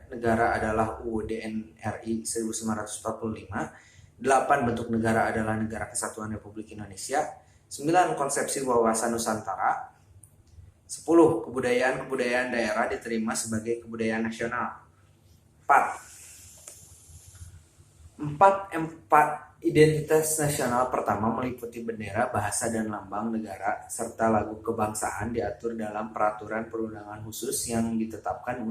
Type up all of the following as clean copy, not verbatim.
negara adalah UUD RI 1945. 8 bentuk negara adalah Negara Kesatuan Republik Indonesia. 9 konsepsi wawasan Nusantara. 10 kebudayaan daerah diterima sebagai kebudayaan nasional. 4 identitas nasional pertama meliputi bendera, bahasa, dan lambang negara, serta lagu kebangsaan diatur dalam peraturan perundangan khusus yang ditetapkan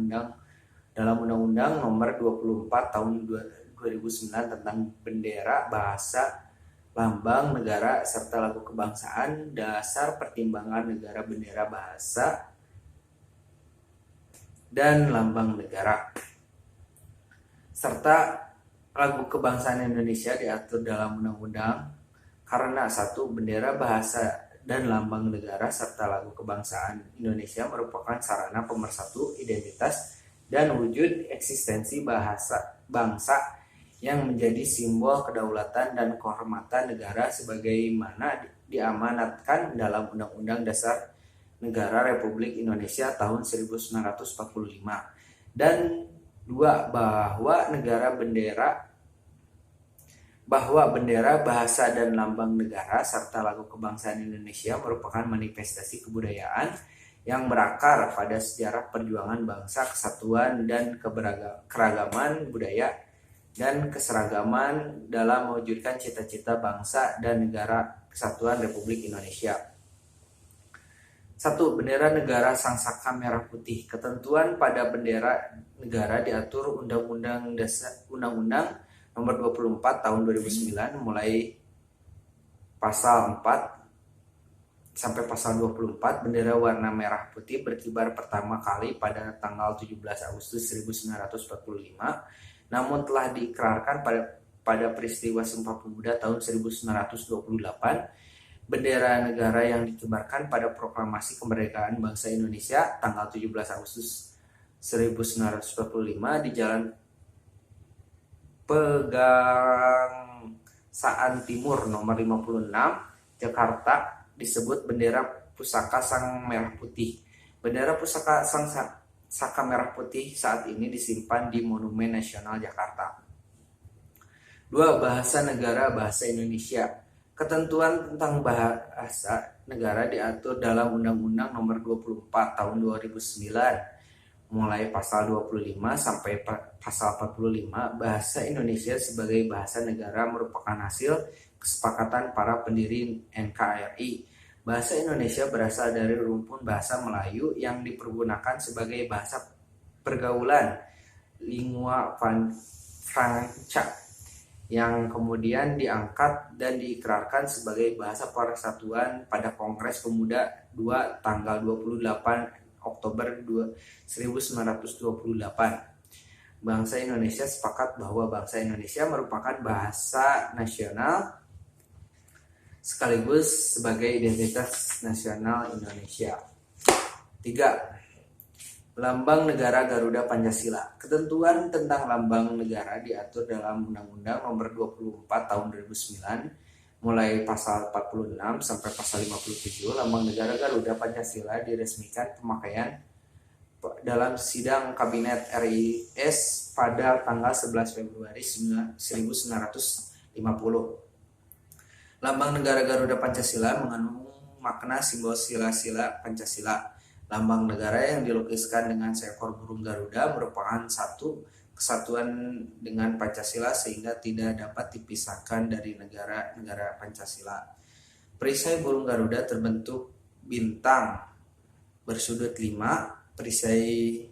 dalam Undang-Undang Nomor 24 Tahun 2009 tentang bendera, bahasa, lambang negara, serta lagu kebangsaan, dasar pertimbangan negara, bendera, bahasa, dan lambang negara, serta lagu kebangsaan Indonesia diatur dalam undang-undang karena 1. Bendera, bahasa, dan lambang negara serta lagu kebangsaan Indonesia merupakan sarana pemersatu identitas dan wujud eksistensi bangsa yang menjadi simbol kedaulatan dan kehormatan negara sebagaimana diamanatkan dalam Undang-Undang Dasar Negara Republik Indonesia tahun 1945. Dan 2. Bahwa bendera, bahasa, dan lambang negara serta lagu kebangsaan Indonesia merupakan manifestasi kebudayaan yang berakar pada sejarah perjuangan bangsa, kesatuan dan keragaman budaya dan keseragaman dalam mewujudkan cita-cita bangsa dan negara Kesatuan Republik Indonesia. 1. Bendera negara sangsaka merah putih. Ketentuan pada bendera negara diatur Undang-Undang Nomor 24 Tahun 2009 mulai pasal 4 sampai pasal 24. Bendera warna merah putih berkibar pertama kali pada tanggal 17 Agustus 1945, namun telah diikrarkan pada peristiwa Sumpah Pemuda tahun 1928. Bendera negara yang dikibarkan pada Proklamasi Kemerdekaan Bangsa Indonesia tanggal 17 Agustus 1945 di Jalan Pegangsaan Timur nomor 56 Jakarta disebut bendera pusaka Sang Merah Putih. Bendera pusaka Sang Saka Merah Putih saat ini disimpan di Monumen Nasional Jakarta. 2. Bahasa negara, bahasa Indonesia. Ketentuan tentang bahasa negara diatur dalam Undang-Undang Nomor 24 Tahun 2009 mulai pasal 25 sampai pasal 45. Bahasa Indonesia sebagai bahasa negara merupakan hasil kesepakatan para pendiri NKRI. Bahasa Indonesia berasal dari rumpun bahasa Melayu yang dipergunakan sebagai bahasa pergaulan, lingua franca, yang kemudian diangkat dan diikrarkan sebagai bahasa persatuan pada Kongres Pemuda 2 tanggal 28 Oktober 1928. Bangsa Indonesia sepakat bahwa bahasa Indonesia merupakan bahasa nasional sekaligus sebagai identitas nasional Indonesia. 3. Lambang Negara Garuda Pancasila. Ketentuan tentang lambang negara diatur dalam Undang-Undang Nomor 24 Tahun 2009 mulai pasal 46 sampai pasal 57. Lambang Negara Garuda Pancasila diresmikan pemakaian dalam sidang Kabinet RIS pada tanggal 11 Februari 1950. Lambang Negara Garuda Pancasila mengandung makna simbol sila-sila Pancasila. Lambang negara yang dilukiskan dengan seekor burung Garuda merupakan satu kesatuan dengan Pancasila sehingga tidak dapat dipisahkan dari negara Pancasila. Perisai burung Garuda terbentuk bintang bersudut 5. Perisai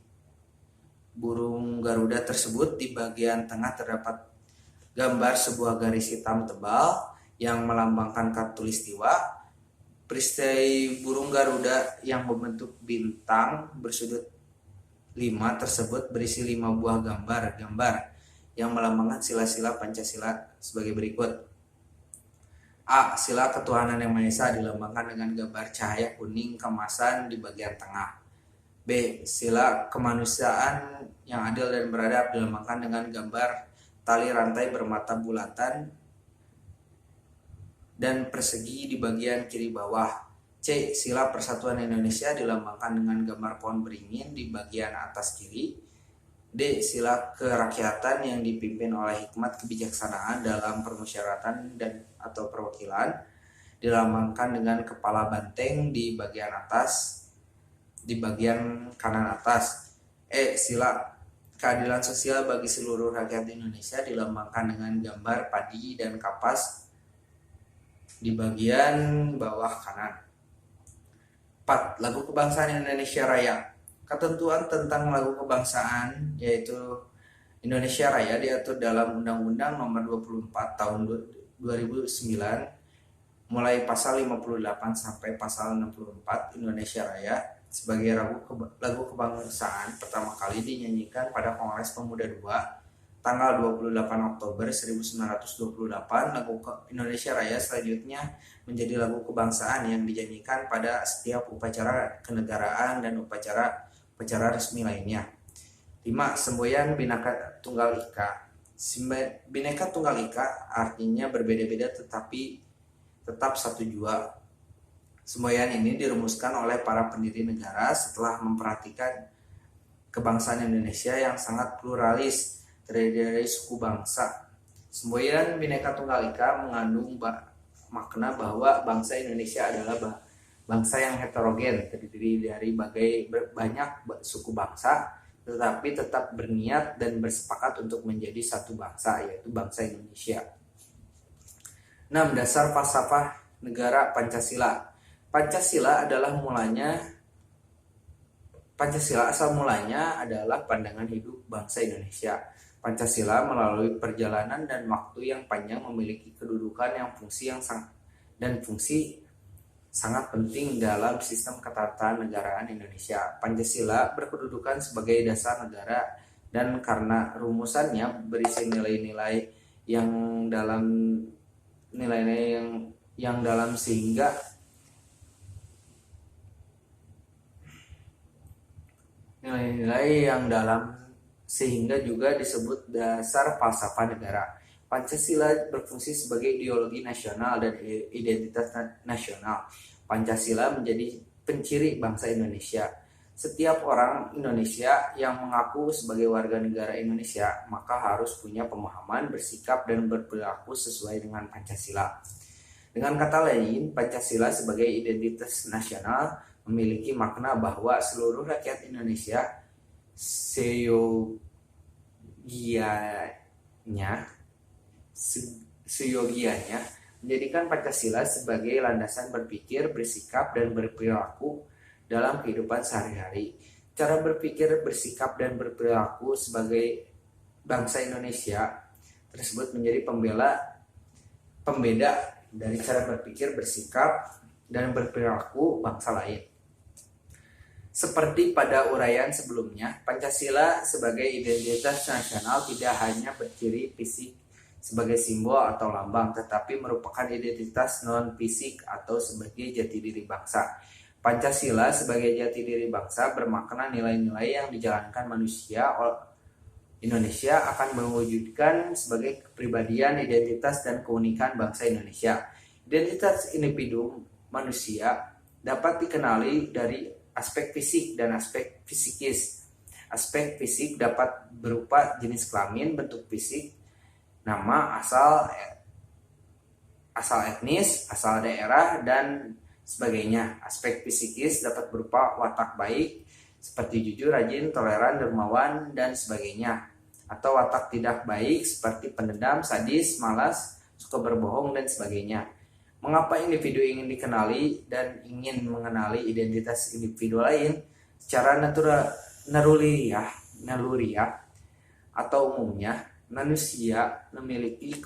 burung Garuda tersebut di bagian tengah terdapat gambar sebuah garis hitam tebal yang melambangkan Katulistiwa. Perisai burung Garuda yang membentuk bintang bersudut 5 tersebut berisi 5 buah gambar yang melambangkan sila-sila Pancasila sebagai berikut. A. Sila ketuhanan yang Maha Esa dilambangkan dengan gambar cahaya kuning keemasan di bagian tengah. B. Sila kemanusiaan yang adil dan beradab dilambangkan dengan gambar tali rantai bermata bulatan dan persegi di bagian kiri bawah. C. Sila persatuan Indonesia dilambangkan dengan gambar pohon beringin di bagian atas kiri. D. D. Sila kerakyatan yang dipimpin oleh hikmat kebijaksanaan dalam permusyawaratan dan atau perwakilan, dilambangkan dengan kepala banteng di bagian atas, di bagian kanan atas. E. Sila keadilan sosial bagi seluruh rakyat Indonesia, dilambangkan dengan gambar padi dan kapas di bagian bawah kanan. 4. Lagu Kebangsaan Indonesia Raya. Ketentuan tentang lagu kebangsaan yaitu Indonesia Raya diatur dalam Undang-Undang Nomor 24 Tahun 2009 mulai pasal 58 sampai pasal 64. Indonesia Raya sebagai lagu kebangsaan pertama kali dinyanyikan pada Kongres Pemuda II tanggal 28 Oktober 1928. Lagu Indonesia Raya selanjutnya menjadi lagu kebangsaan yang dinyanyikan pada setiap upacara kenegaraan dan upacara resmi lainnya. 5. Semboyan Bhinneka Tunggal Ika. Bhinneka Tunggal Ika artinya berbeda-beda tetapi tetap satu jua. Semboyan ini dirumuskan oleh para pendiri negara setelah memperhatikan kebangsaan Indonesia yang sangat pluralis, terdiri dari suku bangsa. Semboyan Bhinneka Tunggal Ika mengandung makna bahwa bangsa Indonesia adalah bangsa yang heterogen, terdiri dari banyak suku bangsa, tetapi tetap berniat dan bersepakat untuk menjadi satu bangsa, yaitu bangsa Indonesia. 6. Dasar falsafah negara Pancasila. Pancasila asal mulanya adalah pandangan hidup bangsa Indonesia. Pancasila melalui perjalanan dan waktu yang panjang memiliki kedudukan yang fungsi sangat penting dalam sistem ketatanegaraan Indonesia. Pancasila berkedudukan sebagai dasar negara dan karena rumusannya berisi nilai-nilai yang dalam sehingga juga disebut dasar falsafah negara. Pancasila berfungsi sebagai ideologi nasional dan identitas nasional. Pancasila menjadi penciri bangsa Indonesia. Setiap orang Indonesia yang mengaku sebagai warga negara Indonesia maka harus punya pemahaman, bersikap, dan berperilaku sesuai dengan Pancasila. Dengan kata lain, Pancasila sebagai identitas nasional memiliki makna bahwa seluruh rakyat Indonesia seyogianya menjadikan Pancasila sebagai landasan berpikir, bersikap, dan berperilaku dalam kehidupan sehari-hari. Cara berpikir, bersikap, dan berperilaku sebagai bangsa Indonesia tersebut menjadi pembeda dari cara berpikir, bersikap, dan berperilaku bangsa lain. Seperti pada uraian sebelumnya, Pancasila sebagai identitas nasional tidak hanya berciri fisik sebagai simbol atau lambang, tetapi merupakan identitas non-fisik atau sebagai jati diri bangsa. Pancasila sebagai jati diri bangsa bermakna nilai-nilai yang dijalankan manusia Indonesia akan mewujudkan sebagai kepribadian, identitas, dan keunikan bangsa Indonesia. Identitas individu manusia dapat dikenali dari aspek fisik dan aspek psikis. Aspek fisik dapat berupa jenis kelamin, bentuk fisik, nama, asal etnis, asal daerah, dan sebagainya. Aspek psikis dapat berupa watak baik seperti jujur, rajin, toleran, dermawan, dan sebagainya. Atau watak tidak baik seperti pendendam, sadis, malas, suka berbohong, dan sebagainya. Mengapa individu ingin dikenali dan ingin mengenali identitas individu lain? Secara naluriah atau umumnya, manusia memiliki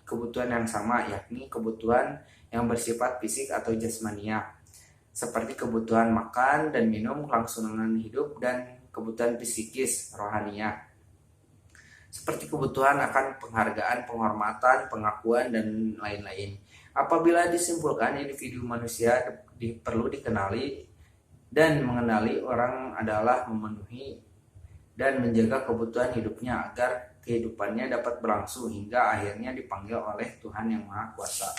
kebutuhan yang sama, yakni kebutuhan yang bersifat fisik atau jasmania, seperti kebutuhan makan dan minum, kelangsungan hidup, dan kebutuhan psikis, rohania, seperti kebutuhan akan penghargaan, penghormatan, pengakuan, dan lain-lain. Apabila disimpulkan individu manusia perlu dikenali dan mengenali orang adalah memenuhi dan menjaga kebutuhan hidupnya agar kehidupannya dapat berlangsung hingga akhirnya dipanggil oleh Tuhan Yang Maha Kuasa.